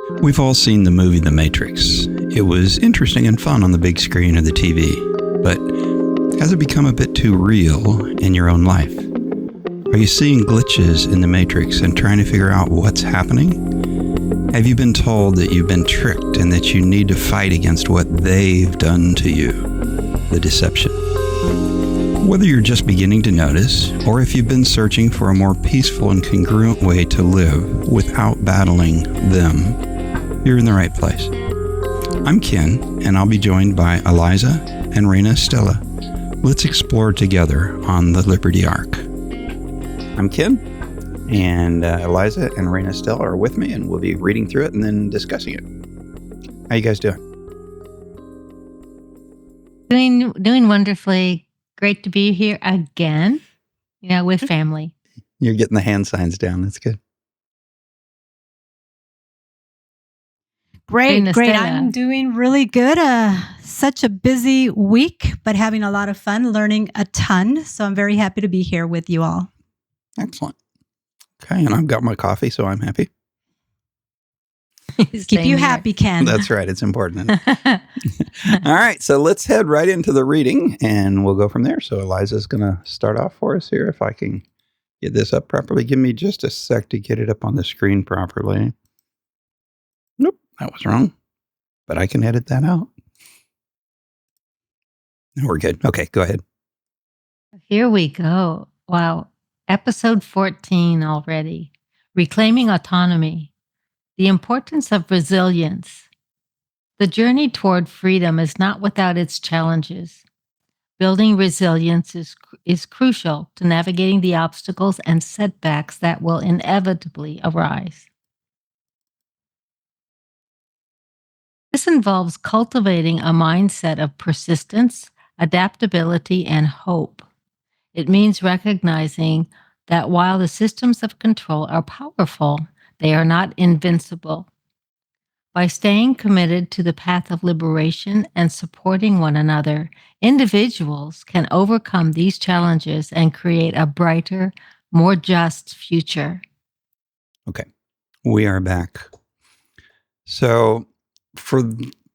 We've all seen the movie The Matrix. It was interesting and fun on the big screen of the TV, but has it become a bit too real in your own life? Are you seeing glitches in the Matrix and trying to figure out what's happening? Have you been told that you've been tricked and that you need to fight against what they've done to you? The deception. Whether you're just beginning to notice, or if you've been searching for a more peaceful and congruent way to live without battling them, you're in the right place. I'm Ken, and I'll be joined by Eliza and Raina Stella. Let's explore together on the Liberty Ark. I'm Ken, and Eliza and Raina Stella are with me, and we'll be reading through it and then discussing it. How you guys doing? Doing wonderfully. Great to be here again, with family. You're getting the hand signs down. That's good. Great. I'm doing really good. Such a busy week, but having a lot of fun, learning a ton. So I'm very happy to be here with you all. Excellent. Okay, and I've got my coffee, so I'm happy. Keep you happy, Ken. That's right. It's important. All right, so let's head right into the reading, and we'll go from there. So Eliza's going to start off for us here. If I can get this up properly. Give me just a sec to get it up on the screen properly. Nope, that was wrong. But I can edit that out. No, we're good. Okay, go ahead. Here we go. Wow. Episode 14 already. Reclaiming autonomy. The importance of resilience. The journey toward freedom is not without its challenges. Building resilience is crucial to navigating the obstacles and setbacks that will inevitably arise. This involves cultivating a mindset of persistence, adaptability, and hope. It means recognizing that while the systems of control are powerful, they are not invincible. By staying committed to the path of liberation and supporting one another, individuals can overcome these challenges and create a brighter, more just future. Okay, we are back. So for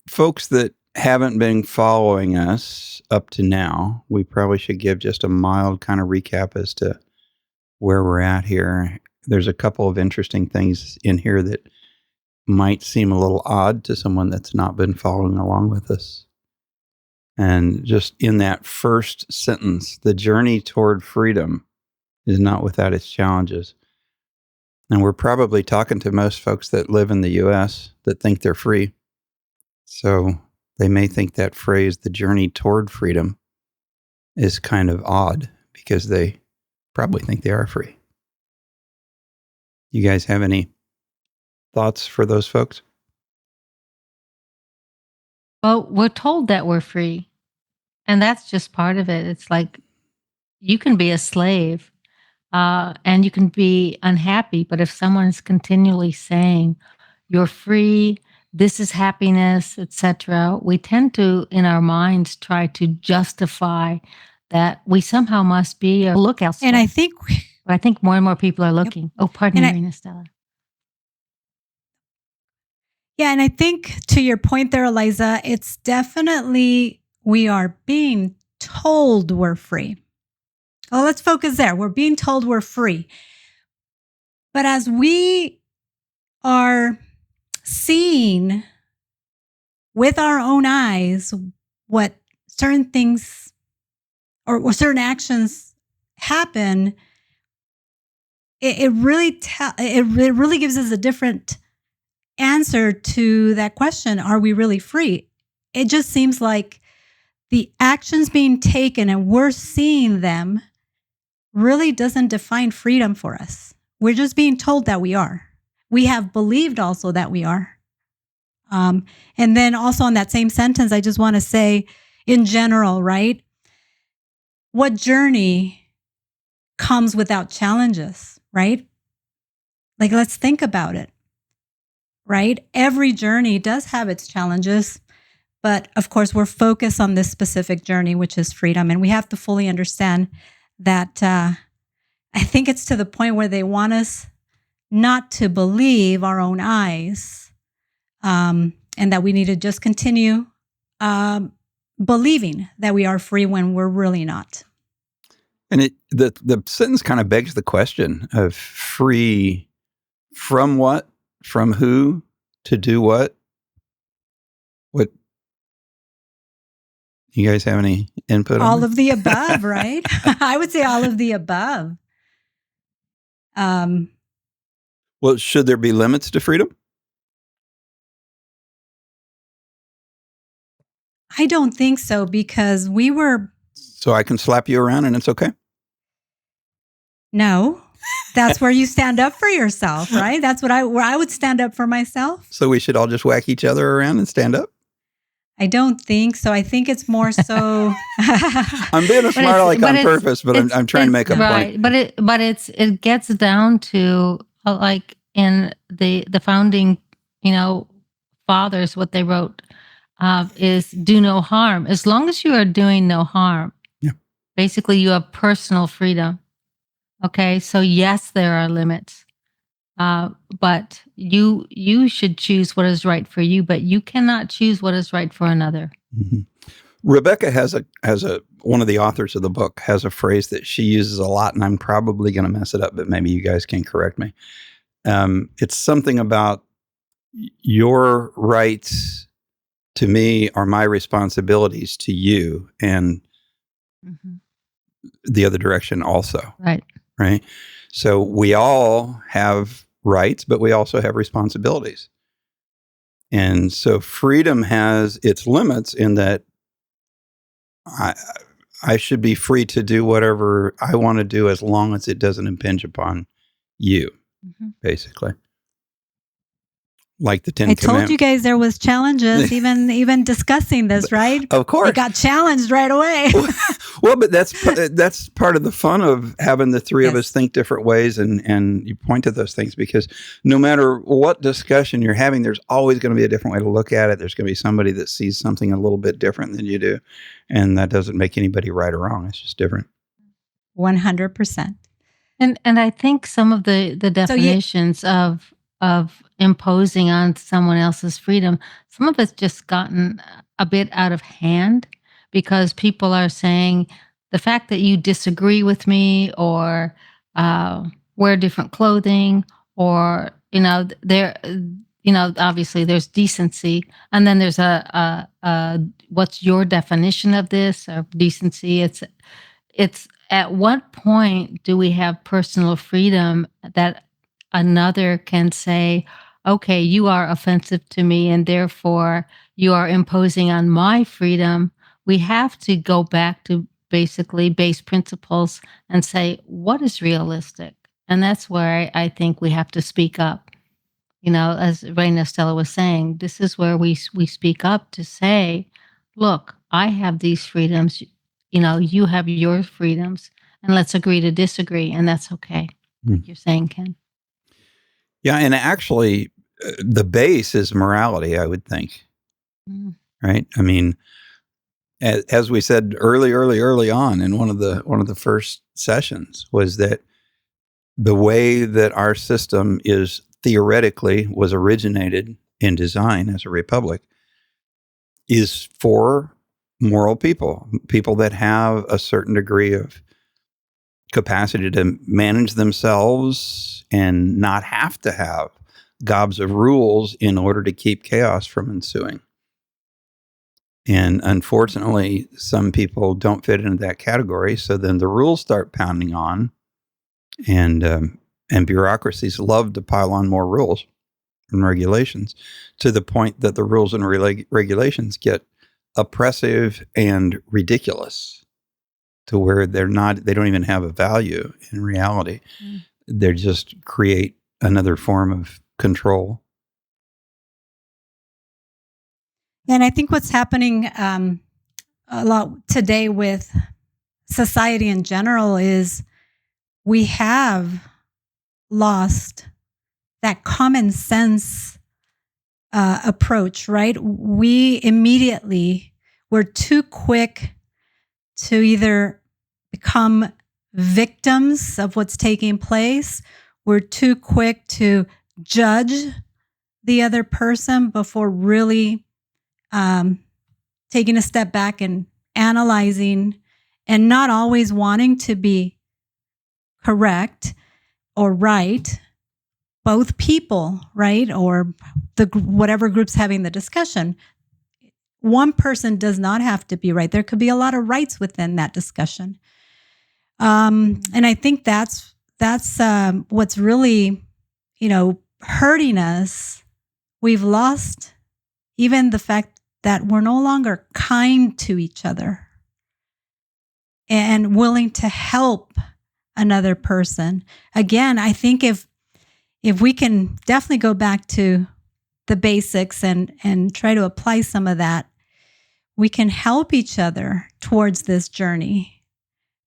folks that haven't been following us up to now, we probably should give just a mild kind of recap as to where we're at here. There's a couple of interesting things in here that might seem a little odd to someone that's not been following along with us. And just in that first sentence, the journey toward freedom is not without its challenges. And we're probably talking to most folks that live in the U.S. that think they're free. So they may think that phrase, the journey toward freedom, is kind of odd because they probably think they are free. You guys have any thoughts for those folks? Well, we're told that we're free, and that's just part of it. It's like you can be a slave and you can be unhappy, but if someone is continually saying you're free, this is happiness, etc., we tend to, in our minds, try to justify that we somehow must be a look elsewhere. And I think more and more people are looking. Yep. Oh, pardon me, Raina Stella. Yeah, and I think to your point there, Eliza, it's definitely we are being told we're free. Oh, let's focus there. We're being told we're free. But as we are seeing with our own eyes what certain things or certain actions happen, it really gives us a different answer to that question. Are we really free? It just seems like the actions being taken and we're seeing them really doesn't define freedom for us. We're just being told that we are. We have believed also that we are. And then also on that same sentence, I just want to say in general, right? What journey comes without challenges, right? Like, let's think about it, right? Every journey does have its challenges, but of course, we're focused on this specific journey, which is freedom. And we have to fully understand that I think it's to the point where they want us not to believe our own eyes, and that we need to just continue believing that we are free when we're really not. And the sentence kind of begs the question of free from what, from who, to do what? What? You guys have any input on All that? of the above, right? I would say all of the above. Well, should there be limits to freedom? I don't think so, because we were... So I can slap you around and it's okay? No, that's where you stand up for yourself, right? That's where I would stand up for myself. So we should all just whack each other around and stand up? I don't think so. I think it's more so... I'm being a smart aleck on purpose, but I'm trying to make a point. But it gets down to like in the founding, fathers, what they wrote is do no harm. As long as you are doing no harm, basically you have personal freedom. Okay, so yes, there are limits, but you should choose what is right for you, but you cannot choose what is right for another. Mm-hmm. Rebecca has one of the authors of the book has a phrase that she uses a lot, and I'm probably going to mess it up, but maybe you guys can correct me. It's something about your rights to me are my responsibilities to you, and the other direction also. Right. So we all have rights, but we also have responsibilities. And so freedom has its limits in that I should be free to do whatever I want to do as long as it doesn't impinge upon you, basically. Like the 10 Commandments. I told you guys there was challenges, even discussing this, right? Of course. It got challenged right away. Well, but that's part of the fun of having the three of us think different ways and you point to those things, because no matter what discussion you're having, there's always going to be a different way to look at it. There's going to be somebody that sees something a little bit different than you do. And that doesn't make anybody right or wrong. It's just different. 100%. And I think some of the definitions of imposing on someone else's freedom, some of it's just gotten a bit out of hand, because people are saying the fact that you disagree with me or wear different clothing, or obviously there's decency, and then there's a what's your definition of this or decency? It's at what point do we have personal freedom that another can say, okay, you are offensive to me and therefore you are imposing on my freedom? We have to go back to basically base principles and say, what is realistic? And that's where I think we have to speak up. As Reina Stella was saying, this is where we speak up to say, look, I have these freedoms, you have your freedoms, and let's agree to disagree. And that's okay. Like you're saying, Ken. Yeah, and actually, the base is morality, I would think. Right? I mean, as we said early on in one of the first sessions, was that the way that our system is theoretically was originated in design as a republic is for moral people that have a certain degree of capacity to manage themselves and not have to have gobs of rules in order to keep chaos from ensuing. And unfortunately, some people don't fit into that category. So then the rules start pounding on, and bureaucracies love to pile on more rules and regulations, to the point that the rules and regulations get oppressive and ridiculous, to where they don't even have a value in reality. They just create another form of control. And I think what's happening a lot today with society in general is we have lost that common sense approach, right? We're too quick to either become victims of what's taking place. We're too quick to judge the other person before really taking a step back and analyzing, and not always wanting to be correct or right, both people, right? Or whatever group's having the discussion. One person does not have to be right. There could be a lot of rights within that discussion. And I think that's what's really, hurting us. We've lost even the fact that we're no longer kind to each other and willing to help another person. Again, I think if we can definitely go back to the basics and try to apply some of that, we can help each other towards this journey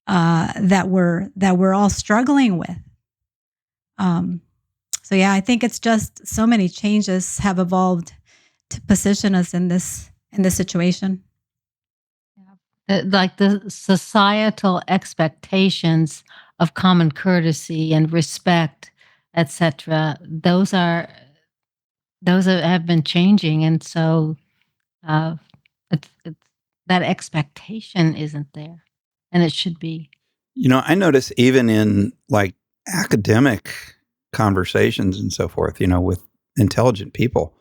that we're all struggling with. So yeah, I think it's just so many changes have evolved to position us in this situation. Like the societal expectations of common courtesy and respect, etc. Those have been changing, and so it's that expectation isn't there, and it should be. I notice even in like academic conversations and so forth, with intelligent people,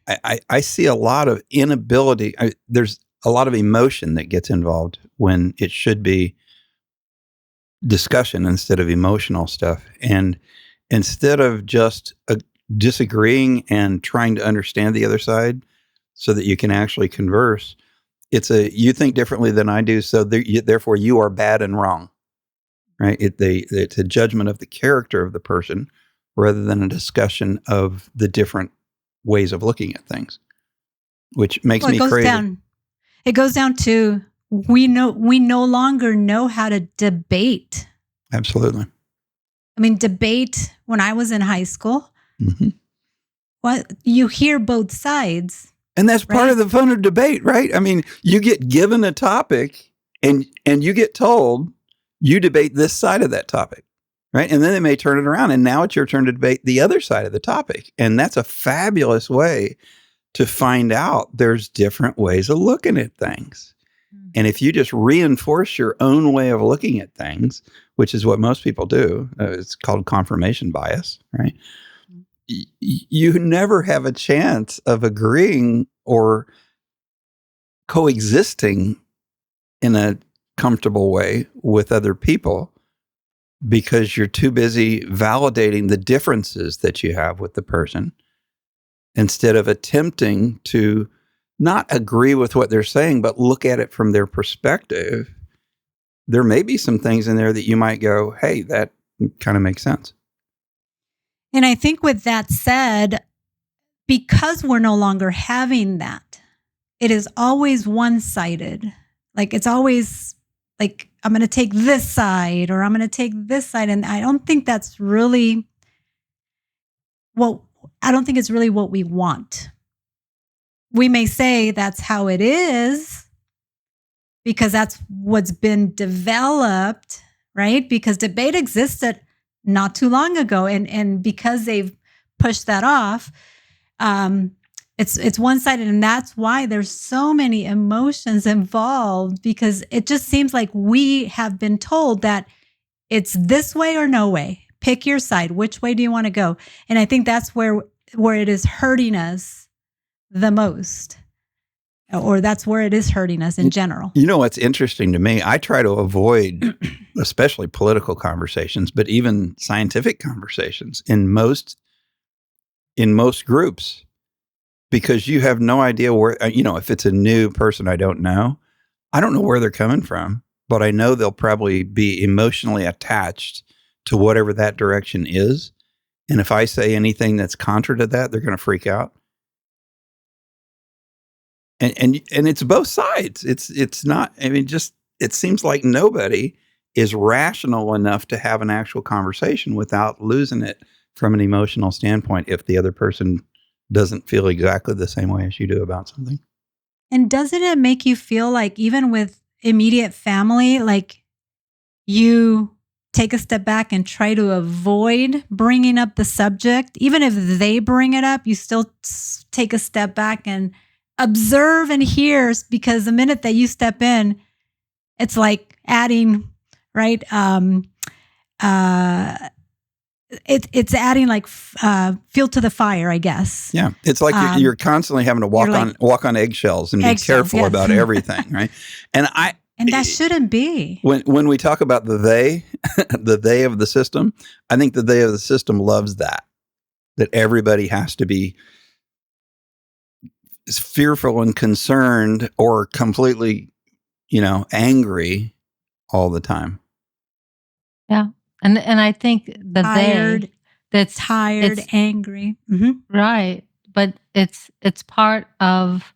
I see a lot of inability. There's a lot of emotion that gets involved when it should be discussion instead of emotional stuff. And instead of just disagreeing and trying to understand the other side so that you can actually converse, it's you think differently than I do, so therefore you are bad and wrong, right? It's a judgment of the character of the person rather than a discussion of the different ways of looking at things, which makes me crazy. It goes down to we no longer know how to debate. Absolutely. I mean, debate when I was in high school, Mm-hmm. You hear both sides. And that's part of the fun of debate, right? I mean, you get given a topic and you get told you debate this side of that topic, right? And then they may turn it around and now it's your turn to debate the other side of the topic. And that's a fabulous way to find out there's different ways of looking at things. And if you just reinforce your own way of looking at things, which is what most people do, it's called confirmation bias, right? You never have a chance of agreeing or coexisting in a comfortable way with other people because you're too busy validating the differences that you have with the person instead of attempting to not agree with what they're saying, but look at it from their perspective. There may be some things in there that you might go, hey, that kind of makes sense. And I think with that said, because we're no longer having that, it is always one-sided. Like it's always like, I'm going to take this side or I'm going to take this side. And I don't think that's really it's really what we want. We may say that's how it is because that's what's been developed, right? Because debate existed not too long ago. And because they've pushed that off, it's one-sided. And that's why there's so many emotions involved, because it just seems like we have been told that it's this way or no way. Pick your side. Which way do you want to go? And I think that's where it is hurting us the most, or that's where it is hurting us in general. You know what's interesting to me? I try to avoid, especially political conversations, but even scientific conversations in most groups, because you have no idea where, if it's a new person I don't know where they're coming from, but I know they'll probably be emotionally attached to whatever that direction is. And if I say anything that's contra to that, they're going to freak out. And it's both sides. It's not, it seems like nobody is rational enough to have an actual conversation without losing it from an emotional standpoint if the other person doesn't feel exactly the same way as you do about something. And doesn't it make you feel like even with immediate family, like you take a step back and try to avoid bringing up the subject. Even if they bring it up, you still take a step back and observe and hear, because the minute that you step in, it's like adding, right? It's adding like fuel to the fire, I guess. Yeah, it's like you're constantly having to walk on eggshells and be careful about everything, right? And that shouldn't be. When we talk about the they of the system, I think the they of the system loves that everybody has to be fearful and concerned or completely, angry all the time. Yeah. And I think the tired, that's tired, angry. Mm-hmm. Right. But it's part of,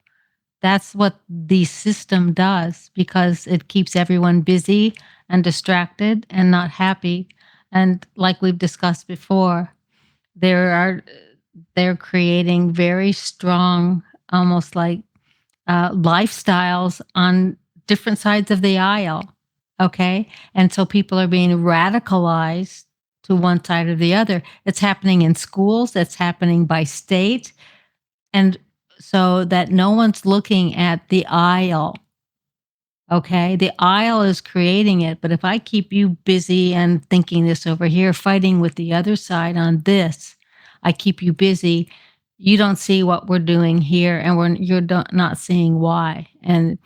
that's what the system does, because it keeps everyone busy and distracted and not happy. And like we've discussed before, they're creating very strong, almost like lifestyles on different sides of the aisle. Okay. And so people are being radicalized to one side or the other. It's happening in schools, it's happening by state. And so that no one's looking at the aisle. Okay. The aisle is creating it. But if I keep you busy and thinking this over here, fighting with the other side on this, I keep you busy. You don't see what we're doing here, and you're not seeing why. And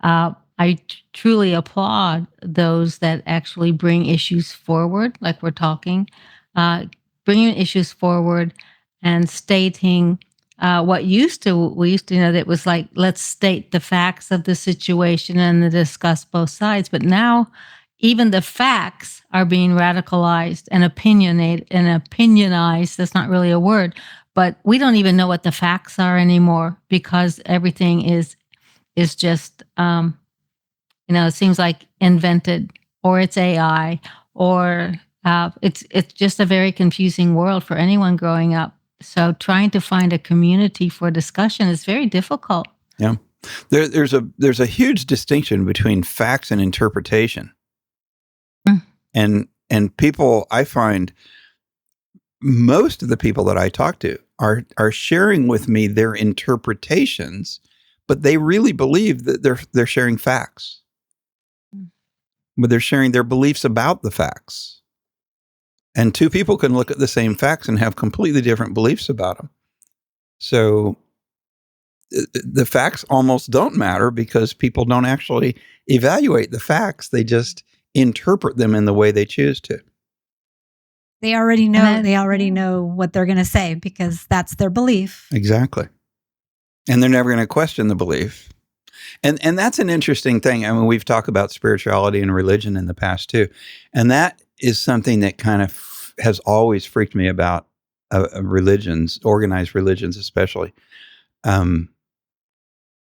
I truly applaud those that actually bring issues forward, like we're talking, bringing issues forward and stating we used to know that it was like, let's state the facts of the situation and then discuss both sides. But now even the facts are being radicalized and opinionized. That's not really a word, but we don't even know what the facts are anymore, because everything is just, it seems like invented, or it's AI, or it's just a very confusing world for anyone growing up. So trying to find a community for discussion is very difficult. Yeah, there's a huge distinction between facts and interpretation, and people, I find most of the people that I talk to are sharing with me their interpretations, but they really believe that they're sharing facts. But they're sharing their beliefs about the facts. And two people can look at the same facts and have completely different beliefs about them. So the facts almost don't matter, because people don't actually evaluate the facts. They just interpret them in the way they choose to. They already know. They already know what they're going to say, because that's their belief. Exactly. And they're never going to question the belief. And that's an interesting thing. I mean, we've talked about spirituality and religion in the past too. And that is something that kind of has always freaked me about religions, organized religions especially.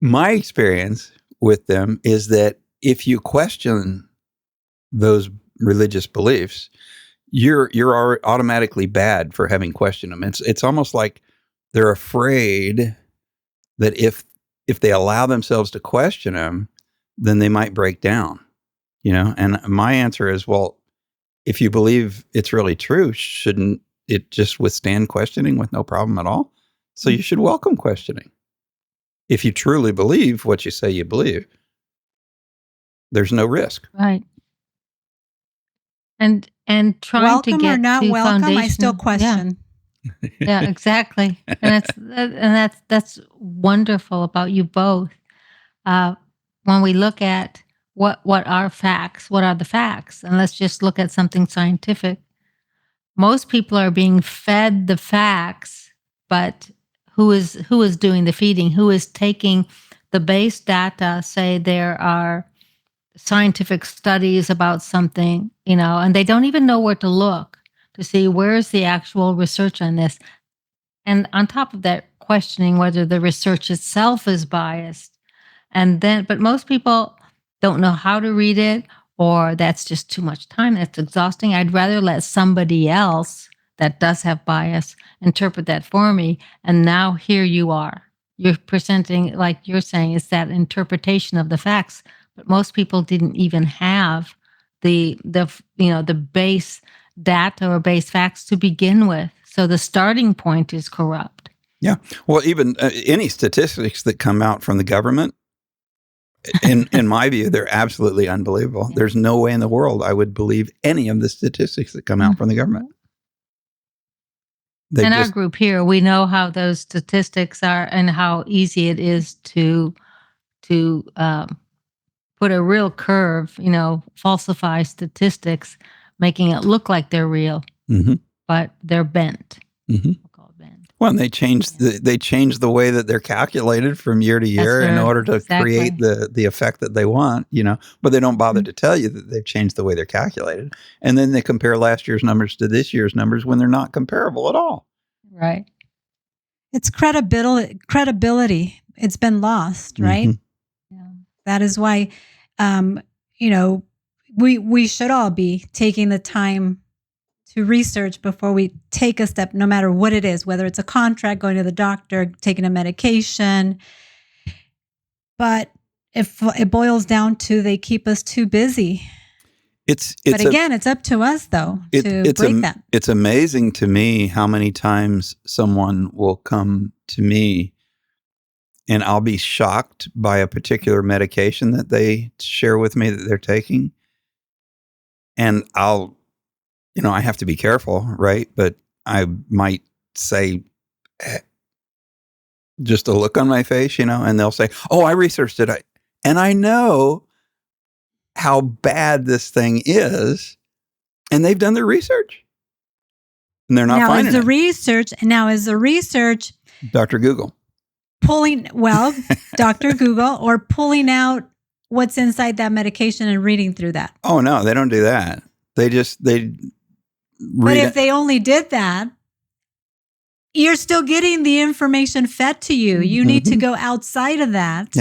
My experience with them is that if you question those religious beliefs, you're automatically bad for having questioned them. It's almost like they're afraid that if they allow themselves to question them, then they might break down, And my answer is, well, if you believe it's really true, shouldn't it just withstand questioning with no problem at all? So you should welcome questioning. If you truly believe what you say you believe, there's no risk. Right. And trying welcome to get or not to welcome, I still question. Yeah, exactly. And that's wonderful about you both. When we look at what are facts, what are the facts, and let's just look at something scientific. Most people are being fed the facts, but who is doing the feeding? Who is taking the base data? Say there are scientific studies about something, and they don't even know where to look to see where's the actual research on this. And on top of that, questioning whether the research itself is biased. But most people don't know how to read it, or that's just too much time. That's exhausting. I'd rather let somebody else that does have bias interpret that for me. And now here you are. You're presenting, like you're saying, it's that interpretation of the facts. But most people didn't even have the base data or base facts to begin with. So the starting point is corrupt. Yeah. Well, even any statistics that come out from the government, in my view, they're absolutely unbelievable. There's no way in the world I would believe any of the statistics that come out from the government. In our group here, we know how those statistics are and how easy it is to put a real curve, falsify statistics, making it look like they're real, but they're bent. Well, and they change the way that they're calculated from year to year in order to create the effect that they want, but they don't bother to tell you that they've changed the way they're calculated. And then they compare last year's numbers to this year's numbers when they're not comparable at all. Right. It's credibility. It's been lost, right? Yeah. That is why, we should all be taking the time to research before we take a step, no matter what it is, whether it's a contract, going to the doctor, taking a medication. But if it boils down to they keep us too busy. But again, it's up to us, though, to break that. It's amazing to me how many times someone will come to me and I'll be shocked by a particular medication that they share with me that they're taking. And I have to be careful, right? But I might say just a look on my face, and they'll say, "Oh, I researched it." And I know how bad this thing is, and they've done their research. And they're not finding it. Is the research Dr. Google. Dr. Google, or pulling out what's inside that medication and reading through that? Oh, no, they don't do that. But if they only did that, you're still getting the information fed to you. You need to go outside of that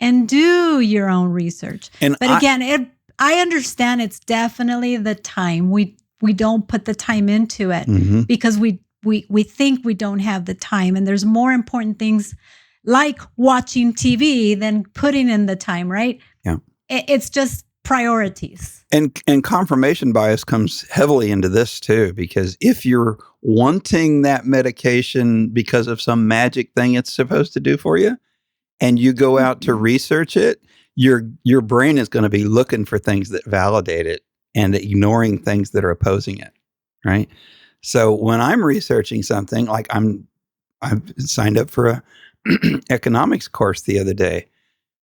and do your own research. I understand it's definitely the time. We don't put the time into it because we think we don't have the time. And there's more important things like watching TV than putting in the time, right? Yeah. It's just priorities. And confirmation bias comes heavily into this too, because if you're wanting that medication because of some magic thing it's supposed to do for you, and you go out to research it, your brain is going to be looking for things that validate it and ignoring things that are opposing it, right? So when I'm researching something, like I've signed up for a economics course the other day,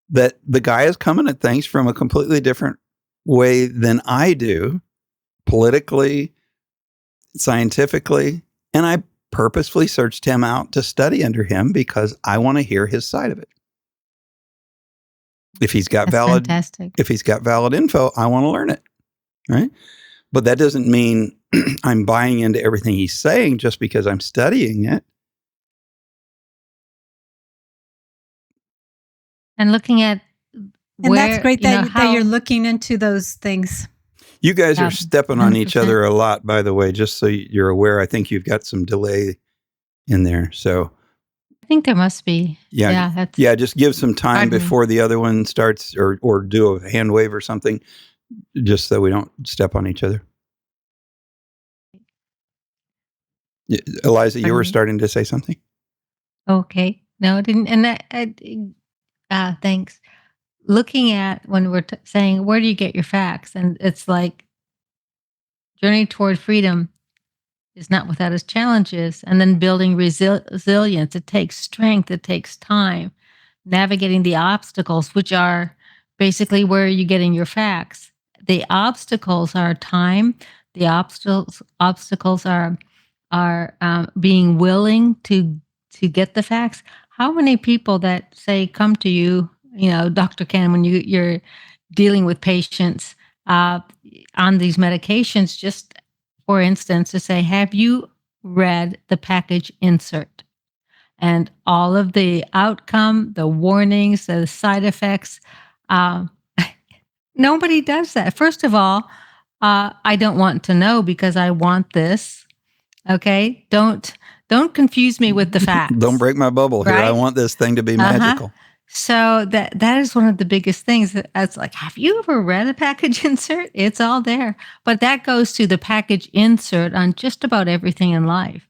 that the guy is coming at things from a completely different way than I do, politically, scientifically, and I purposefully searched him out to study under him because I want to hear his side of it. If he's got valid info, I want to learn it, right? But that doesn't mean I'm buying into everything he's saying just because I'm studying it. And looking at that's great that you're looking into those things. You guys are stepping on each other a lot, by the way, just so you're aware. I think you've got some delay in there. So I think there must be. Just give some time before the other one starts or do a hand wave or something, just so we don't step on each other. Eliza, you were starting to say something? Okay. No, I didn't. And thanks. Looking at when we're saying, where do you get your facts? And it's like, journey toward freedom is not without its challenges. And then building resilience. It takes strength. It takes time. Navigating the obstacles, which are basically where you're getting your facts. The obstacles are time. The obstacles are being willing to get the facts. How many people that say come to you, Dr. Ken, when you're dealing with patients on these medications, just for instance, to say, have you read the package insert? And all of the outcome, the warnings, the side effects, nobody does that. First of all, I don't want to know because I want this. Okay? Don't confuse me with the facts. Don't break my bubble here. I want this thing to be magical. So that is one of the biggest things. It's like, have you ever read a package insert? It's all there. But that goes to the package insert on just about everything in life.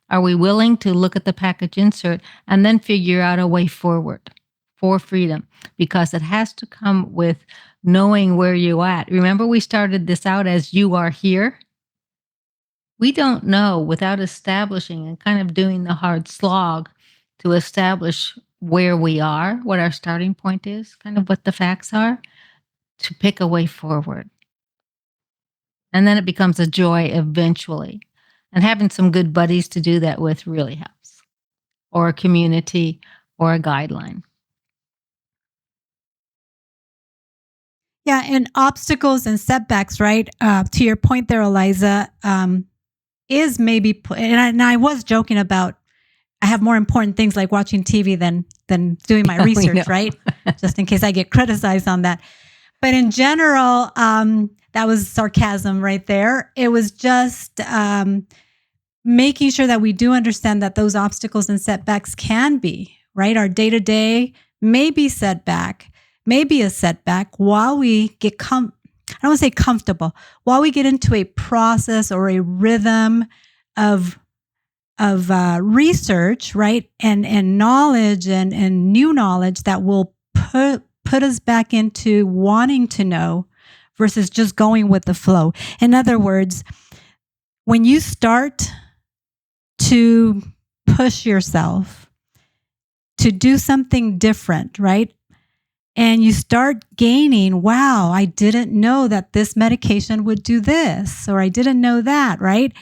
Are we willing to look at the package insert and then figure out a way forward for freedom? Because it has to come with knowing where you're at. Remember, we started this out as you are here. We don't know without establishing and kind of doing the hard slog to establish where we are, what our starting point is, kind of what the facts are, to pick a way forward. And then it becomes a joy eventually. And having some good buddies to do that with really helps, or a community or a guideline. Yeah, and obstacles and setbacks, right? To your point there, Eliza, is maybe, and I was joking about, I have more important things like watching TV than doing my research, right? Just in case I get criticized on that. But in general, that was sarcasm right there. It was just making sure that we do understand that those obstacles and setbacks can be, right? Our day-to-day may be a setback while we get, I don't want to say comfortable, while we get into a process or a rhythm of research, right? And knowledge and new knowledge that will put us back into wanting to know versus just going with the flow. In other words, when you start to push yourself to do something different, right? And you start gaining, wow, I didn't know that this medication would do this, or I didn't know that, right?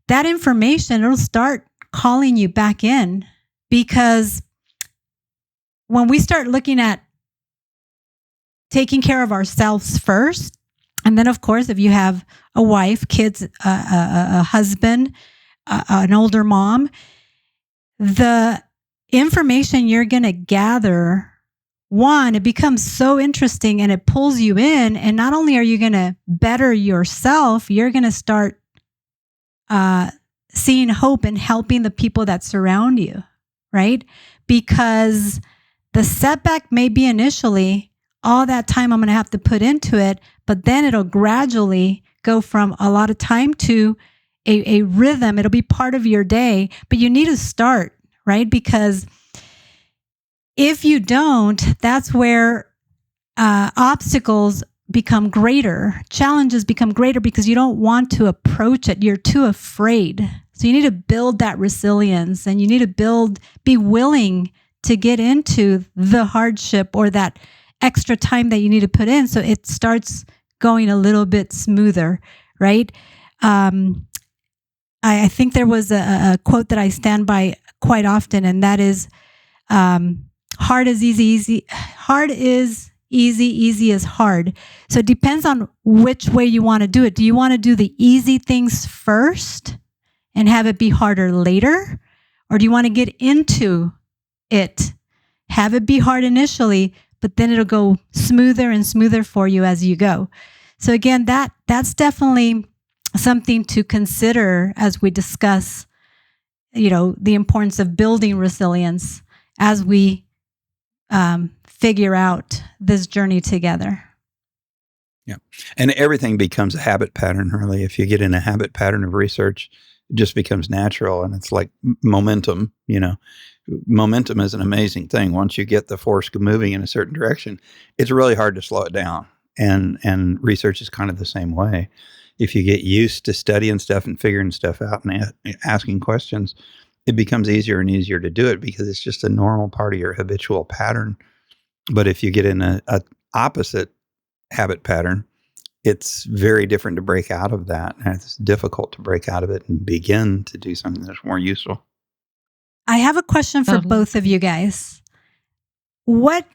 That information, it'll start calling you back in, because when we start looking at taking care of ourselves first, and then, of course, if you have a wife, kids, a husband, an older mom, the information you're going to gather, one, it becomes so interesting and it pulls you in. And not only are you going to better yourself, you're going to start seeing hope and helping the people that surround you, right? Because the setback may be initially all that time I'm going to have to put into it, but then it'll gradually go from a lot of time to a rhythm. It'll be part of your day, but you need to start, right? Because if you don't, that's where obstacles become greater, challenges become greater, because you don't want to approach it. You're too afraid. So you need to build that resilience, and you need to be willing to get into the hardship or that extra time that you need to put in, so it starts going a little bit smoother, right? I think there was a quote that I stand by quite often, and that is, hard is easy, easy is hard. So it depends on which way you want to do it. Do you want to do the easy things first and have it be harder later? Or do you want to get into it, have it be hard initially, but then it'll go smoother and smoother for you as you go? So again, that's definitely something to consider as we discuss, the importance of building resilience as we figure out this journey together. Yeah. And everything becomes a habit pattern, really. If you get in a habit pattern of research, it just becomes natural, and it's like momentum, Momentum is an amazing thing. Once you get the force moving in a certain direction, it's really hard to slow it down. And research is kind of the same way. If you get used to studying stuff and figuring stuff out and asking questions, it becomes easier and easier to do it because it's just a normal part of your habitual pattern. But if you get in a opposite habit pattern, it's very different to break out of that. And it's difficult to break out of it and begin to do something that's more useful. I have a question for both of you guys. What's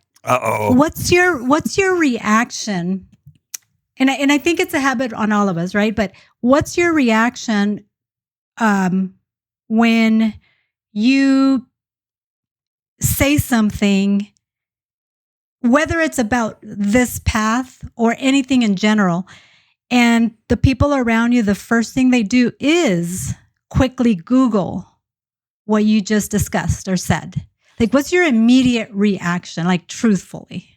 your reaction? And I think it's a habit on all of us, right? But what's your reaction when you say something, whether it's about this path or anything in general, and the people around you, the first thing they do is quickly Google what you just discussed or said? Like, what's your immediate reaction, like truthfully?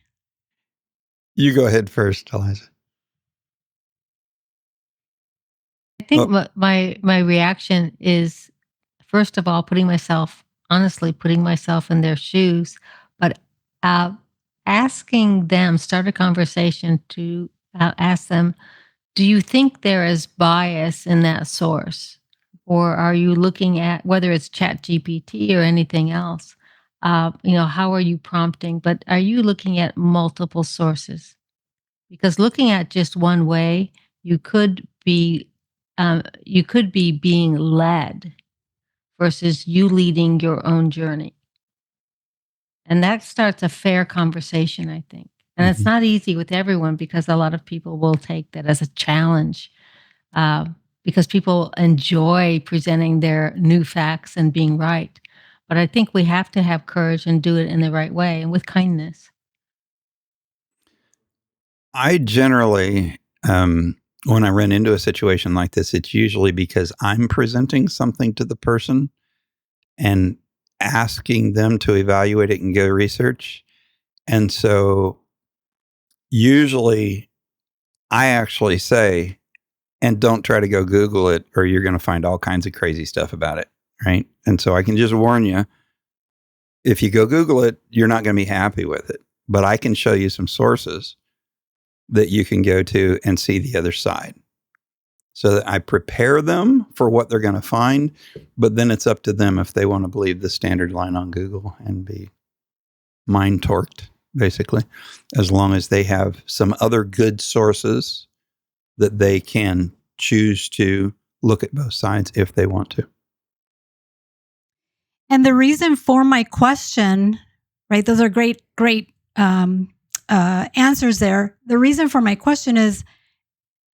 You go ahead first, Eliza. I think my reaction is, first of all, putting myself in their shoes, but asking them, start a conversation to ask them, do you think there is bias in that source? Or are you looking at, whether it's ChatGPT or anything else, how are you prompting? But are you looking at multiple sources? Because looking at just one way, you could be being led versus you leading your own journey. And that starts a fair conversation, I think. And it's not easy with everyone because a lot of people will take that as a challenge because people enjoy presenting their new facts and being right. But I think we have to have courage and do it in the right way and with kindness. I generally, when I run into a situation like this, it's usually because I'm presenting something to the person and asking them to evaluate it and go research. And so usually I actually say, and don't try to go Google it or you're going to find all kinds of crazy stuff about it, right? And so I can just warn you, if you go Google it, you're not going to be happy with it. But I can show you some sources that you can go to and see the other side. So that I prepare them for what they're going to find, but then it's up to them if they want to believe the standard line on Google and be mind torqued, basically, as long as they have some other good sources that they can choose to look at both sides if they want to. And the reason for my question, right? Those are great answers there. The reason for my question is,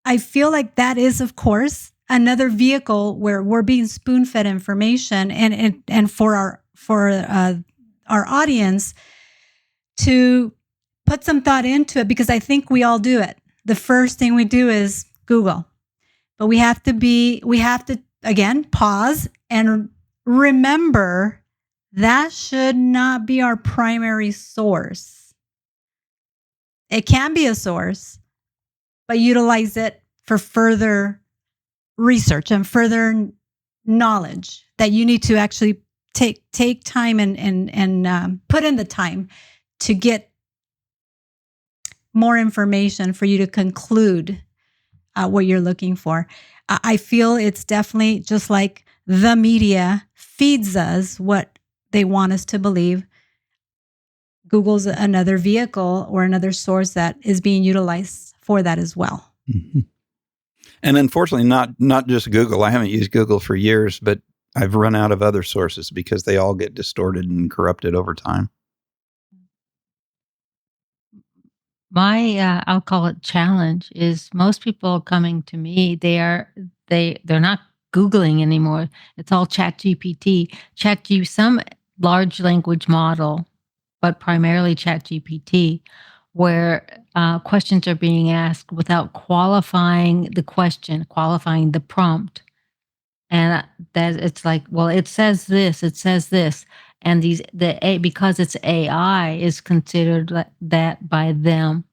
I feel like that is, of course, another vehicle where we're being spoon-fed information, and for our audience to put some thought into it, because I think we all do it. The first thing we do is Google, but we have to again pause and remember that should not be our primary source. It can be a source, but utilize it for further research and further knowledge that you need to actually take time and put in the time to get more information for you to conclude what you're looking for. I feel it's definitely just like the media feeds us what they want us to believe. Google's another vehicle or another source that is being utilized for that as well. Mm-hmm. And unfortunately, not just Google. I haven't used Google for years, but I've run out of other sources because they all get distorted and corrupted over time. My I'll call it challenge is most people coming to me, they're not Googling anymore. It's all ChatGPT. Some large language model, but primarily ChatGPT, where questions are being asked without qualifying the question, qualifying the prompt. And that it's like, well, it says this, and because it's AI is considered that by them,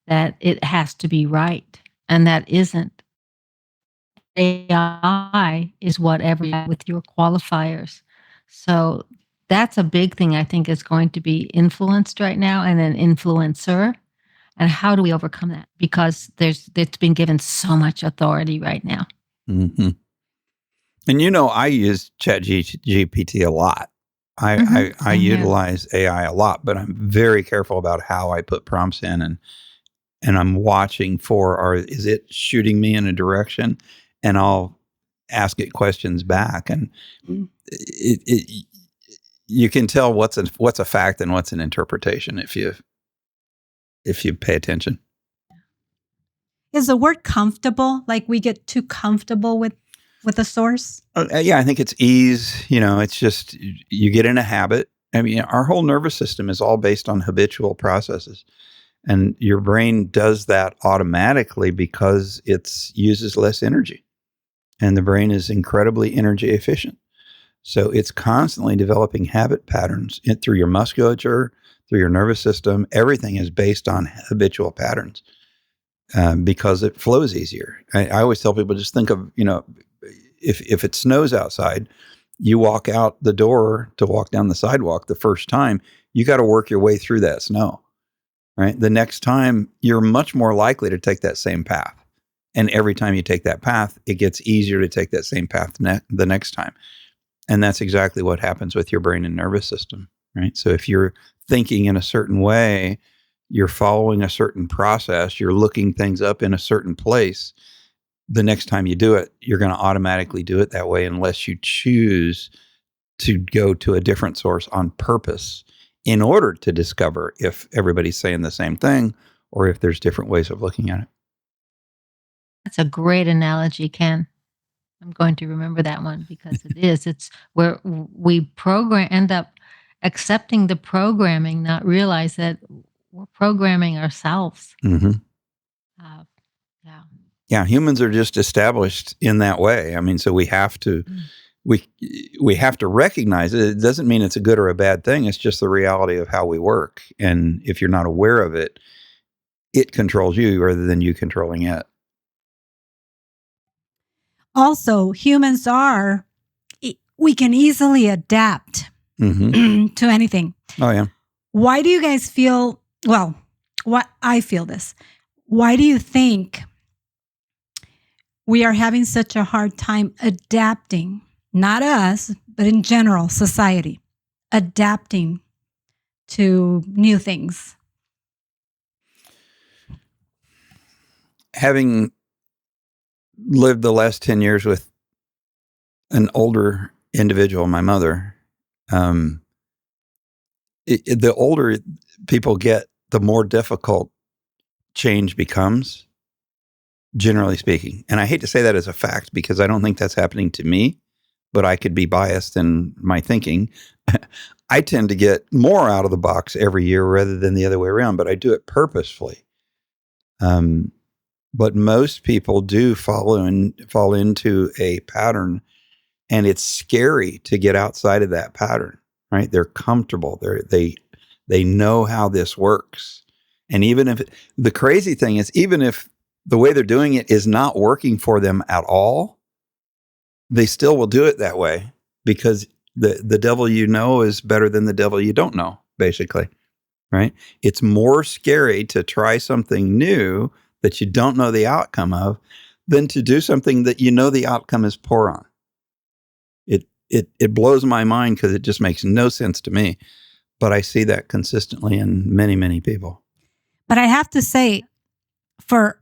that it has to be right, and that isn't. AI is whatever with your qualifiers. So that's a big thing I think is going to be influenced right now, and an influencer. And how do we overcome that? Because it's been given so much authority right now. Mm-hmm. And I use ChatGPT a lot. I utilize AI a lot, but I'm very careful about how I put prompts in, and I'm watching is it shooting me in a direction, and I'll ask it questions back, and you can tell what's a fact and what's an interpretation if you pay attention. Is the word comfortable, like we get too comfortable with a source? Yeah, I think it's ease. It's just you get in a habit. I mean, our whole nervous system is all based on habitual processes. And your brain does that automatically because it uses less energy. And the brain is incredibly energy efficient. So it's constantly developing habit patterns through your musculature, through your nervous system. Everything is based on habitual patterns because it flows easier. I always tell people, just think of, if it snows outside, you walk out the door to walk down the sidewalk the first time, you got to work your way through that snow, right? The next time, you're much more likely to take that same path. And every time you take that path, it gets easier to take that same path the next time. And that's exactly what happens with your brain and nervous system, right? So if you're thinking in a certain way, you're following a certain process, you're looking things up in a certain place, the next time you do it, you're going to automatically do it that way unless you choose to go to a different source on purpose in order to discover if everybody's saying the same thing or if there's different ways of looking at it. That's a great analogy, Ken. I'm going to remember that one because it is. It's where we end up accepting the programming, not realize that we're programming ourselves. Mm-hmm. Yeah. Yeah, humans are just established in that way. I mean, so we have to we have to recognize it. It doesn't mean it's a good or a bad thing. It's just the reality of how we work. And if you're not aware of it, it controls you rather than you controlling it. Also, humans we can easily adapt to anything. Oh, yeah. Why do you guys feel, I feel this. Why do you think we are having such a hard time adapting, not us, but in general, society, adapting to new things? Having lived the last 10 years with an older individual, my mother, the older people get, the more difficult change becomes, generally speaking. And I hate to say that as a fact because I don't think that's happening to me, but I could be biased in my thinking. I tend to get more out of the box every year rather than the other way around, but I do it purposefully. But most people do fall into a pattern, and it's scary to get outside of that pattern, right? They're comfortable. They know how this works. And even if the crazy thing is, even if the way they're doing it is not working for them at all, they still will do it that way because the devil you know is better than the devil you don't know, basically, right? It's more scary to try something new that you don't know the outcome of than to do something that you know the outcome is poor on. It blows my mind because it just makes no sense to me. But I see that consistently in many, many people. But I have to say, for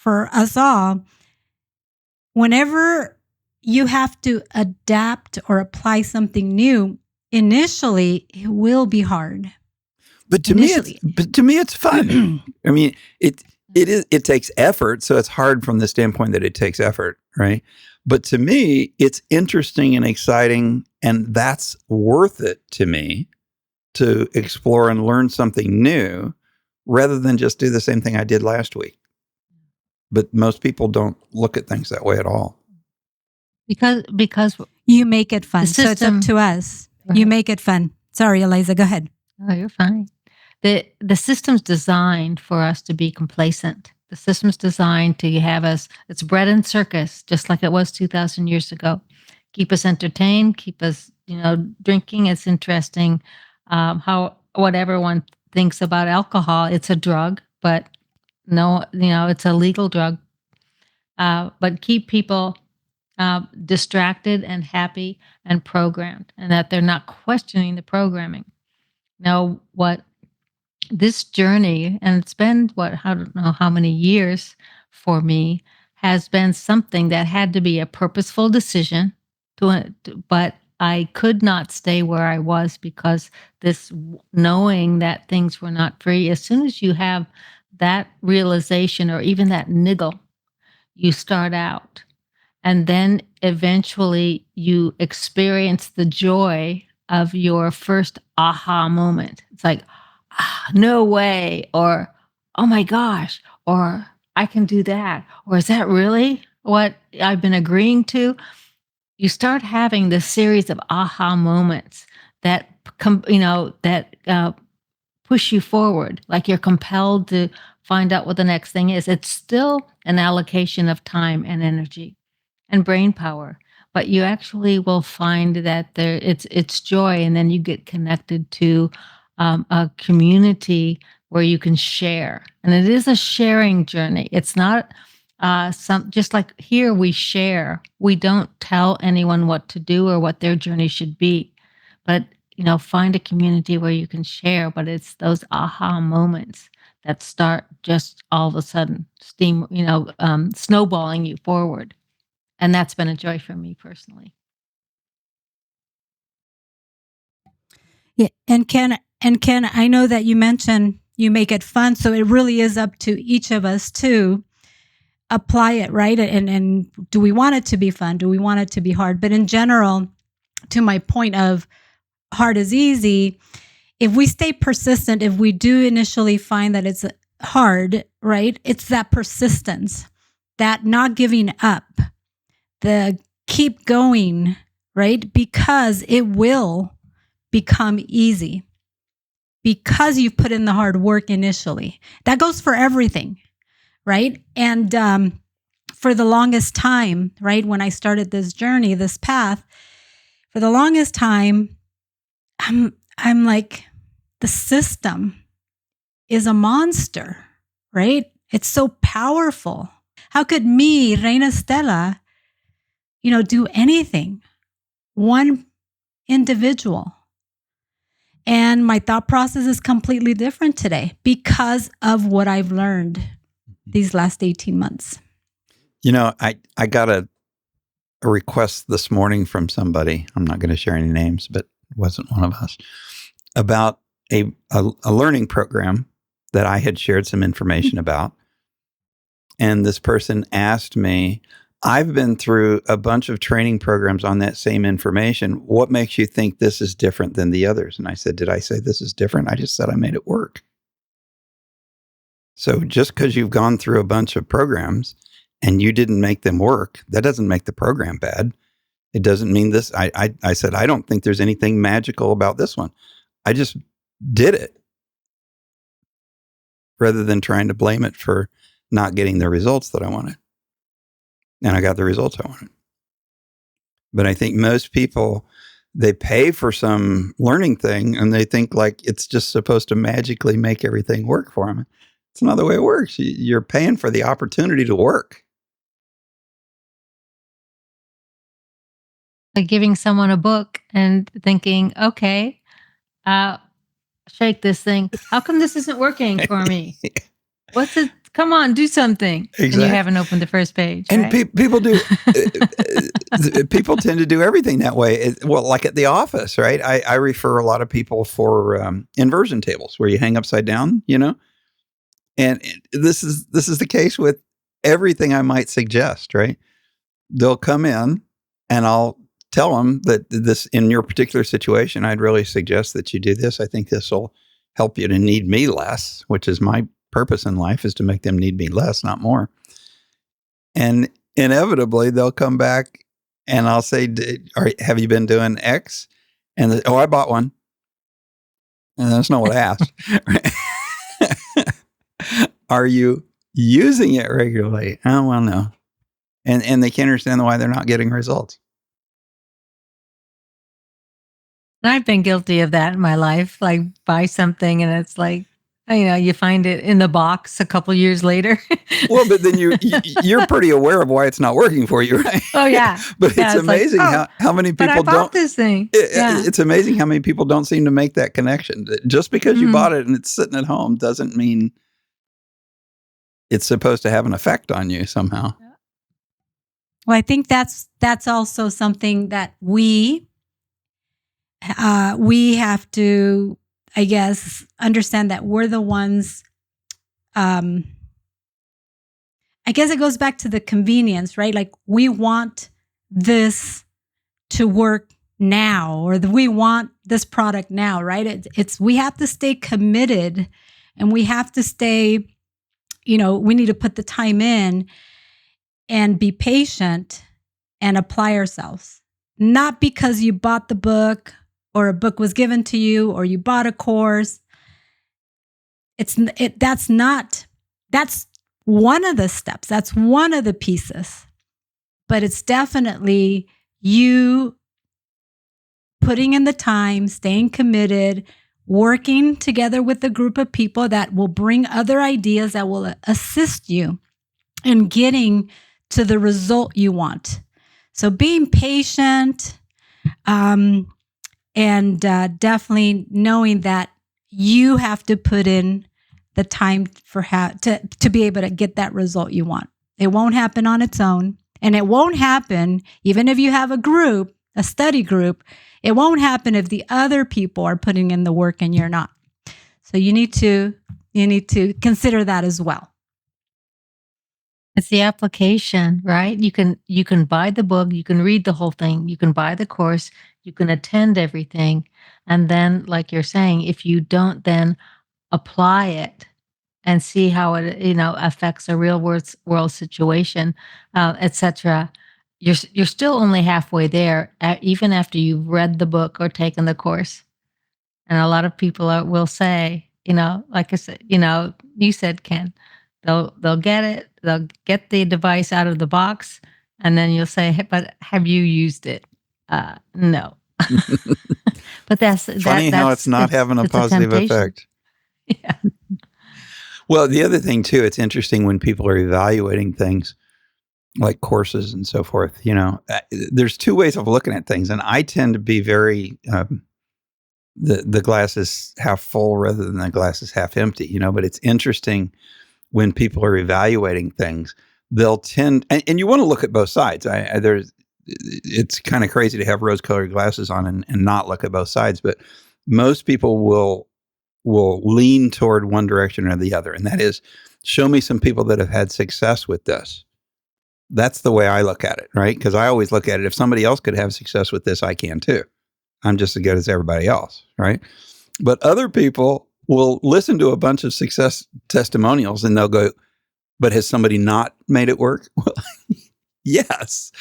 us all, whenever you have to adapt or apply something new, initially it will be hard. But to me, it's fun. I mean, it takes effort, so it's hard from the standpoint that it takes effort, right? But to me, it's interesting and exciting, and that's worth it to me to explore and learn something new rather than just do the same thing I did last week. But most people don't look at things that way at all. Because you make it fun. System, so it's up to us. Right. You make it fun. Sorry, Eliza, go ahead. Oh, you're fine. The system's designed for us to be complacent. The system's designed to have us, it's bread and circus, just like it was 2,000 years ago. Keep us entertained, keep us, drinking. It's interesting what everyone thinks about alcohol. It's a drug, but no, it's a legal drug. But keep people distracted and happy and programmed, and that they're not questioning the programming. Now, what this journey, and it's been I don't know how many years for me, has been something that had to be a purposeful decision but I could not stay where I was because this knowing that things were not free, as soon as you have that realization or even that niggle, you start out. And then eventually you experience the joy of your first aha moment. It's like, no way, or oh my gosh, or I can do that, or is that really what I've been agreeing to? you start having this series of aha moments that push you forward, like you're compelled to find out what the next thing is. It's still an allocation of time and energy and brain power, but you actually will find that it's joy, and then you get connected to a community where you can share, and it is a sharing journey. It's not just like here we share. We don't tell anyone what to do or what their journey should be, but find a community where you can share. But it's those aha moments that start just all of a sudden snowballing you forward. And that's been a joy for me personally. Yeah. And Ken, I know that you mentioned you make it fun. So it really is up to each of us to apply it, right? And do we want it to be fun? Do we want it to be hard? But in general, to my point of hard is easy, if we stay persistent, if we do initially find that it's hard, right? It's that persistence, that not giving up, the keep going, right? Because it will become easy because you've put in the hard work initially. That goes for everything, right? And for the longest time, right, when I started this journey, this path, for the longest time, I'm like, the system is a monster, right? It's so powerful. How could me, Reina Stella, do anything? One individual. And my thought process is completely different today because of what I've learned these last 18 months. I got a request this morning from somebody. I'm not going to share any names, but it wasn't one of us, about a learning program that I had shared some information about. And this person asked me, I've been through a bunch of training programs on that same information. What makes you think this is different than the others? And I said, did I say this is different? I just said I made it work. So just because you've gone through a bunch of programs and you didn't make them work, that doesn't make the program bad. It doesn't mean this. I said, I don't think there's anything magical about this one. I just did it rather than trying to blame it for not getting the results that I wanted. And I got the results I wanted. But I think most people, they pay for some learning thing and they think like it's just supposed to magically make everything work for them. It's not the way it works. You're paying for the opportunity to work. Like giving someone a book and thinking, okay, shake this thing. How come this isn't working for me? What's it? Come on, do something. Exactly. And you haven't opened the first page. And right? People do. People tend to do everything that way. Like at the office, right? I refer a lot of people for inversion tables where you hang upside down, And this is the case with everything I might suggest, right? They'll come in and I'll tell them that this, in your particular situation, I'd really suggest that you do this. I think this will help you to need me less, which is my purpose in life, is to make them need me less, not more. And inevitably they'll come back and I'll say, have you been doing X? And I bought one. And that's not what I asked. Are you using it regularly? Oh, well, no. And they can't understand why they're not getting results. I've been guilty of that in my life, like buy something and it's like, you find it in the box a couple years later. Well, but then you're pretty aware of why it's not working for you, right? Oh, yeah. But it's amazing like, how many people but I bought this thing. It's amazing how many people don't seem to make that connection. Just because you bought it and it's sitting at home doesn't mean it's supposed to have an effect on you somehow. Well, I think that's also something that we have to, I guess, understand that we're the ones. I guess it goes back to the convenience, right? Like we want this to work now, or we want this product now, right? We have to stay committed, and we have to stay. We need to put the time in and be patient and apply ourselves. not because you bought the book or a book was given to you or you bought a course. That's one of the steps. That's one of the pieces. But it's definitely you putting in the time, staying committed, working together with a group of people that will bring other ideas that will assist you in getting to the result you want. So being patient, and definitely knowing that you have to put in the time to be able to get that result you want. It won't happen on its own. And it won't happen, even if you have a study group, it won't happen if the other people are putting in the work and you're not. So you need to consider that as well. It's the application, right? You can buy the book, you can read the whole thing, you can buy the course, you can attend everything. And then, like you're saying, if you don't then apply it and see how it, affects a real world situation, etc., you're still only halfway there, even after you've read the book or taken the course. And a lot of people will say, like I said, you said, Ken, they'll get it, they'll get the device out of the box, and then you'll say, hey, but have you used it? No. But that's funny how it's not having a positive effect. Yeah. Well, the other thing too, it's interesting when people are evaluating things like courses and so forth. There's two ways of looking at things, and I tend to be very the glass is half full rather than the glass is half empty. But it's interesting when people are evaluating things, they'll tend, and you want to look at both sides. It's kind of crazy to have rose-colored glasses on and not look at both sides, but most people will lean toward one direction or the other, and that is, show me some people that have had success with this. That's the way I look at it, right? Because I always look at it, if somebody else could have success with this, I can too. I'm just as good as everybody else, right? But other people will listen to a bunch of success testimonials and they'll go, but has somebody not made it work? Well, yes,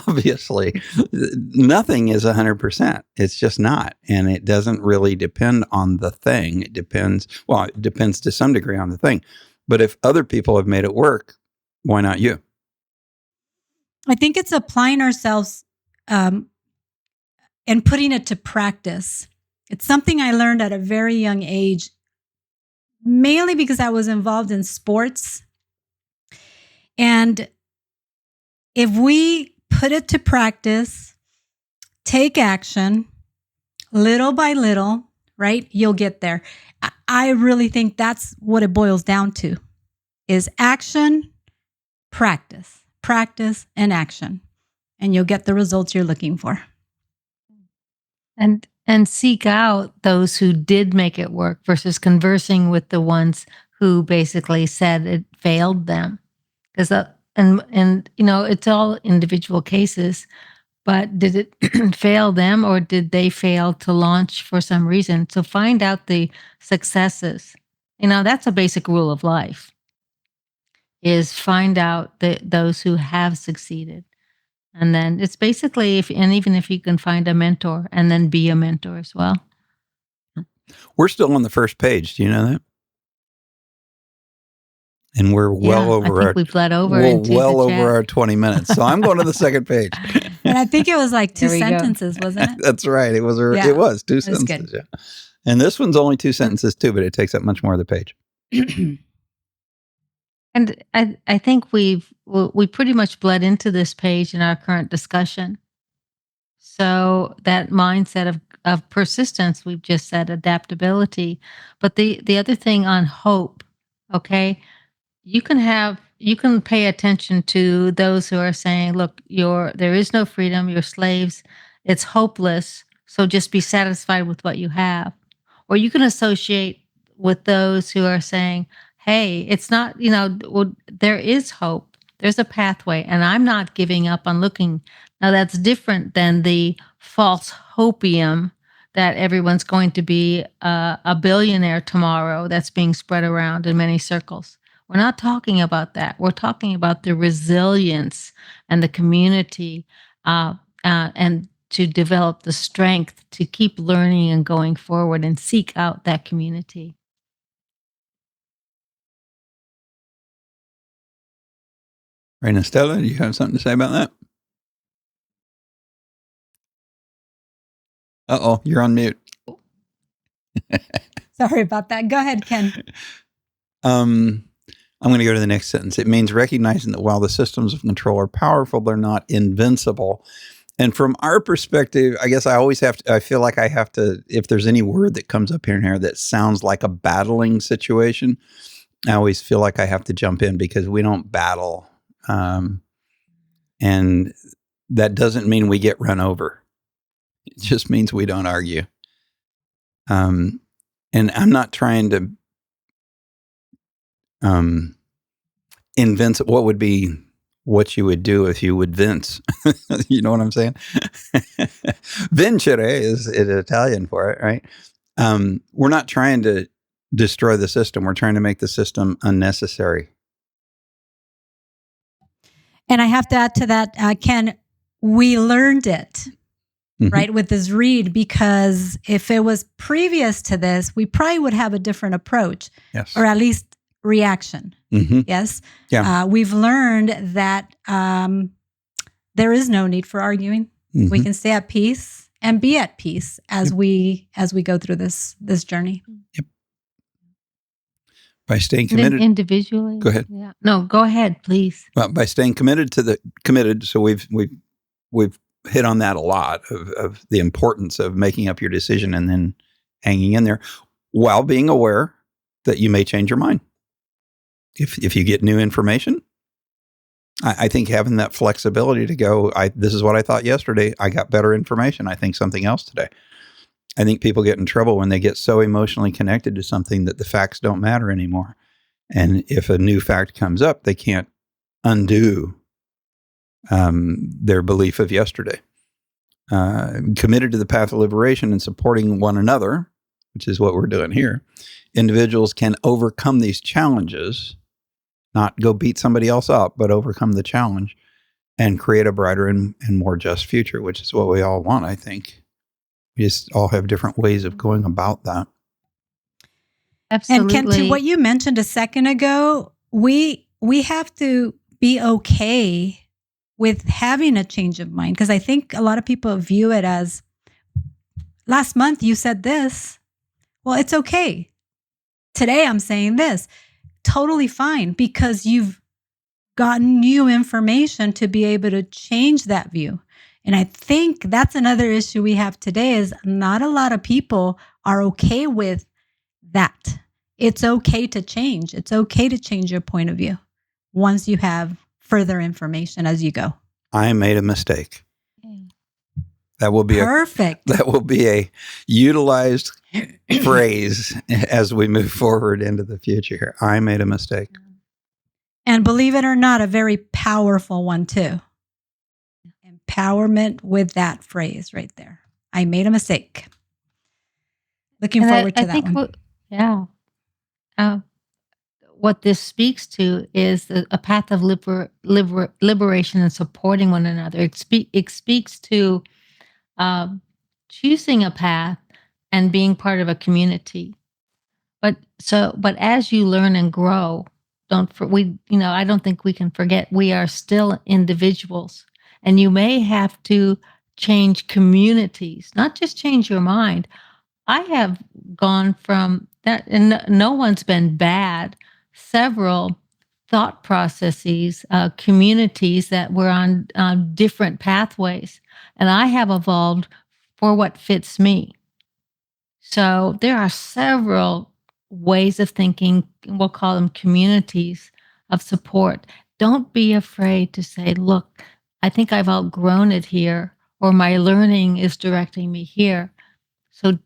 obviously. Nothing is 100%. It's just not. And it doesn't really depend on the thing. It depends to some degree on the thing. But if other people have made it work, why not you? I think it's applying ourselves and putting it to practice. It's something I learned at a very young age, mainly because I was involved in sports. And if we put it to practice, take action, little by little, right, you'll get there. I really think that's what it boils down to, is action, practice, and action. And you'll get the results you're looking for. And seek out those who did make it work versus conversing with the ones who basically said it failed them. Because it's all individual cases, but did it fail them or did they fail to launch for some reason? So find out the successes. That's a basic rule of life, is find out those who have succeeded. And then it's basically, even if you can find a mentor and then be a mentor as well. We're still on the first page. Do you know that? And we're we've bled over into over our 20 minutes. So I'm going to the second page. And I think it was like 2 sentences, wasn't it? That's right. It was 2 sentences. Yeah. And this one's only 2 sentences too, but it takes up much more of the page. And I think we pretty much bled into this page in our current discussion. So that mindset of persistence, we've just said adaptability. But the other thing on hope, okay, you can pay attention to those who are saying, look, there is no freedom, you're slaves, it's hopeless, so just be satisfied with what you have. Or you can associate with those who are saying, hey, it's not, there is hope. There's a pathway, and I'm not giving up on looking. Now, that's different than the false hopium that everyone's going to be a billionaire tomorrow that's being spread around in many circles. We're not talking about that. We're talking about the resilience and the community and to develop the strength to keep learning and going forward and seek out that community. Right, Estella, do you have something to say about that? Uh-oh, you're on mute. Sorry about that. Go ahead, Ken. I'm going to go to the next sentence. It means recognizing that while the systems of control are powerful, they're not invincible. And from our perspective, I guess I always have to, I feel like I have to, if there's any word that comes up here and here that sounds like a battling situation, I always feel like I have to jump in because we don't battle. And that doesn't mean we get run over. It just means we don't argue. And I'm not trying to invent what would be what you would do if you would vince. You know what I'm saying? Vincere is Italian for it, right? We're not trying to destroy the system. We're trying to make the system unnecessary. And I have to add to that, Ken, we learned it, right, with this read, because if it was previous to this, we probably would have a different approach, yes, or at least reaction. Yes. Yeah. We've learned that there is no need for arguing. We can stay at peace and be at peace as we go through this journey. Yep. By staying committed individually. Go ahead. Yeah. No, go ahead, please. Well, by staying committed. So we've hit on that a lot of the importance of making up your decision and then hanging in there while being aware that you may change your mind. If you get new information, I think having that flexibility to go, this is what I thought yesterday. I got better information. I think something else today. I think people get in trouble when they get so emotionally connected to something that the facts don't matter anymore. And if a new fact comes up, they can't undo their belief of yesterday. Committed to the path of liberation and supporting one another, which is what we're doing here, individuals can overcome these challenges, not go beat somebody else up, but overcome the challenge and create a brighter and more just future, which is what we all want, I think. We just all have different ways of going about that. Absolutely. And Ken, to what you mentioned a second ago, we have to be okay with having a change of mind, because I think a lot of people view it as, last month you said this. Well, it's okay. Today I'm saying this. Totally fine, because you've gotten new information to be able to change that view. And I think that's another issue we have today, is not a lot of people are okay with that. It's okay to change. It's okay to change your point of view once you have further information as you go. I made a mistake. That will be perfect. That will be a utilized phrase as we move forward into the future here. I made a mistake. And believe it or not, a very powerful one too. Empowerment with that phrase right there. I made a mistake. Looking forward to that one. What this speaks to is a path of liberation and supporting one another. It speaks to choosing a path and being part of a community. But as you learn and grow, I don't think we can forget we are still individuals, and you may have to change communities, not just change your mind. I have gone from that, and no one's been bad. Several thought processes, communities that were on different pathways, and I have evolved for what fits me. So there are several ways of thinking, we'll call them communities of support. Don't be afraid to say, look, I think I've outgrown it here, or my learning is directing me here. So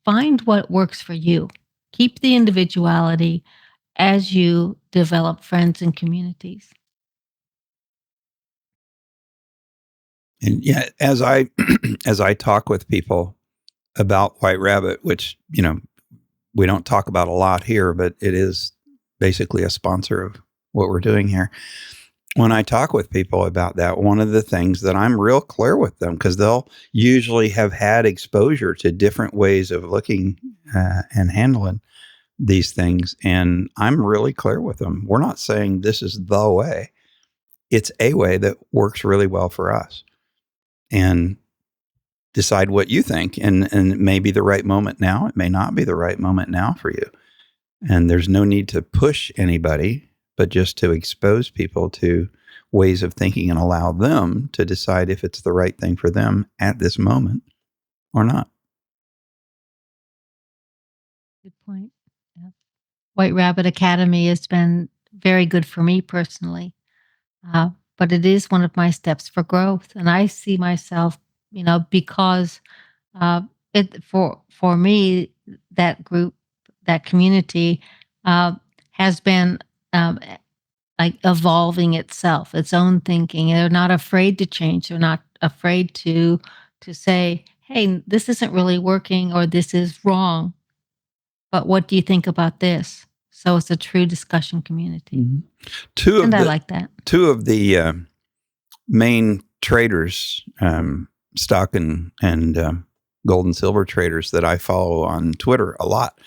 find what works for you. Keep the individuality as you develop friends and communities. And yeah, as I talk with people about White Rabbit, which, we don't talk about a lot here, but it is basically a sponsor of what we're doing here. when I talk with people about that, one of the things that I'm real clear with them, because they'll usually have had exposure to different ways of looking and handling these things. And I'm really clear with them. We're not saying this is the way. It's a way that works really well for us. And decide what you think. And it may be the right moment now. It may not be the right moment now for you. And there's no need to push anybody, but just to expose people to ways of thinking and allow them to decide if it's the right thing for them at this moment or not. Good point. Yeah. White Rabbit Academy has been very good for me personally, but it is one of my steps for growth. And I see myself, because for me, that group, that community, has been like evolving itself, its own thinking. They're not afraid to change. They're not afraid to say, "Hey, this isn't really working," or "This is wrong." But what do you think about this? So it's a true discussion community. Mm-hmm. I like that. Two of the main traders, stock and gold and silver traders that I follow on Twitter a lot,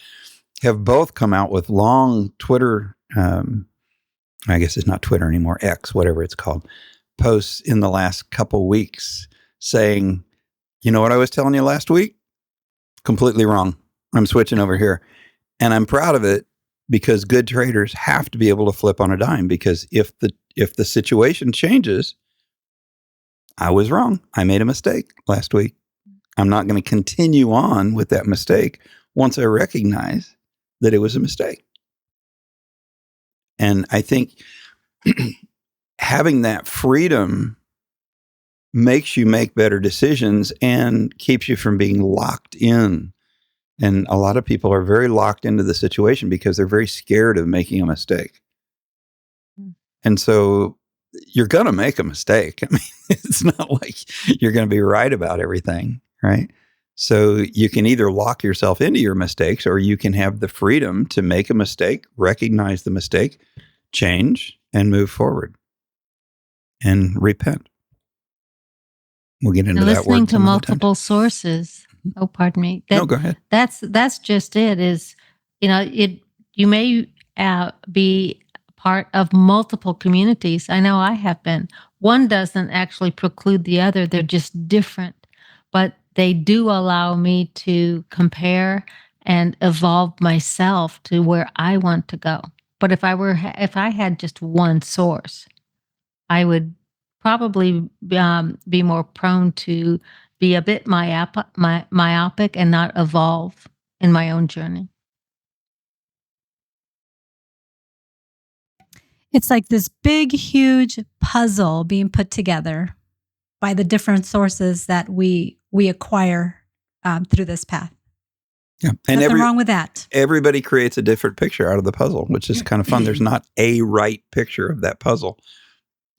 have both come out with long Twitter, I guess it's not Twitter anymore, X, whatever it's called, posts in the last couple weeks saying, you know what I was telling you last week? Completely wrong. I'm switching over here. And I'm proud of it because good traders have to be able to flip on a dime, because if the situation changes, I was wrong. I made a mistake last week. I'm not going to continue on with that mistake once I recognize that it was a mistake. And I think having that freedom makes you make better decisions and keeps you from being locked in. And a lot of people are very locked into the situation because they're very scared of making a mistake. And so you're going to make a mistake. I mean, it's not like you're going to be right about everything, right? So you can either lock yourself into your mistakes, or you can have the freedom to make a mistake, recognize the mistake, change, and move forward and repent. We'll get into that word. Listening to multiple sources. Oh, pardon me. No, go ahead. That's just it. You may be part of multiple communities. I know I have been. One doesn't actually preclude the other. They're just different, but they do allow me to compare and evolve myself to where I want to go. But if I had just one source, I would probably be more prone to be a bit myopic and not evolve in my own journey. It's like this big, huge puzzle being put together by the different sources that we acquire through this path. Yeah, and nothing wrong with that. Everybody creates a different picture out of the puzzle, which is kind of fun. There's not a right picture of that puzzle.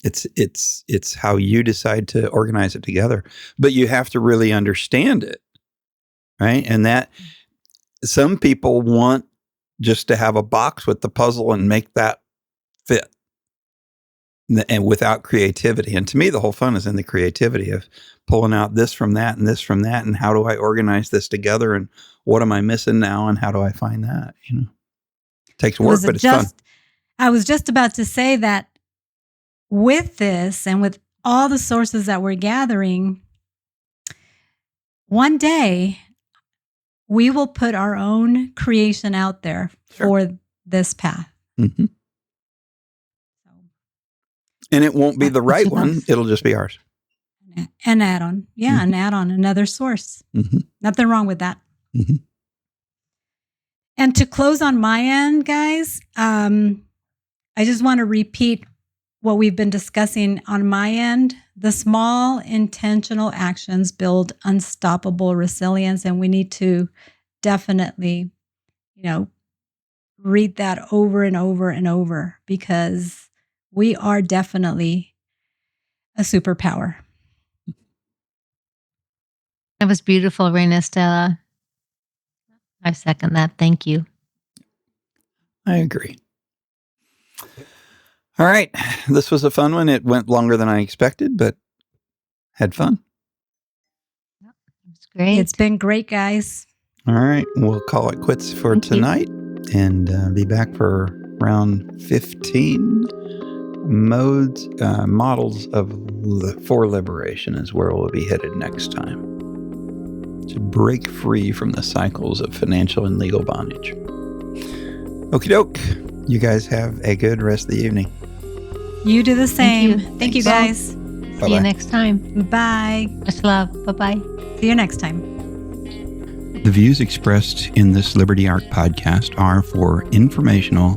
It's how you decide to organize it together, but you have to really understand it, right? And that some people want just to have a box with the puzzle and make that fit, and without creativity. And to me, the whole fun is in the creativity of pulling out this from that and this from that, and how do I organize this together, and what am I missing now, and how do I find that? It takes work, but it's fun. I was just about to say that with this and with all the sources that we're gathering, one day we will put our own creation out there for this path. Mm-hmm. And it won't be the right one. It'll just be ours. An add-on. Yeah, an add-on, another source. Mm-hmm. Nothing wrong with that. Mm-hmm. And to close on my end, guys, I just want to repeat what we've been discussing on my end. The small intentional actions build unstoppable resilience, and we need to definitely, read that over and over and over, because we are definitely a superpower. That was beautiful, Reina Stella. I second that. Thank you. I agree. All right. This was a fun one. It went longer than I expected, but had fun. It's great. It's been great, guys. All right. We'll call it quits for tonight and be back for round 15. Models for liberation is where we'll be headed next time. To break free from the cycles of financial and legal bondage. Okie doke. You guys have a good rest of the evening. You do the same. Thank you, guys. See you next time. Bye. Much love. Bye-bye. See you next time. The views expressed in this Liberty Ark podcast are for informational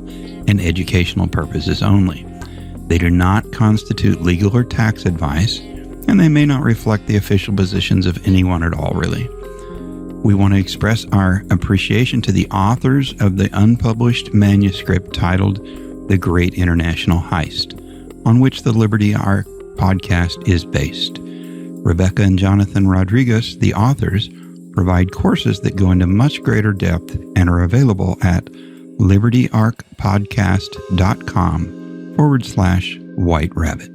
and educational purposes only. They do not constitute legal or tax advice, and they may not reflect the official positions of anyone at all, really. We want to express our appreciation to the authors of the unpublished manuscript titled The Great International Heist, on which the Liberty Ark podcast is based. Rebecca and Jonathan Rodrigues, the authors, provide courses that go into much greater depth and are available at libertyarkpodcast.com/White Rabbit.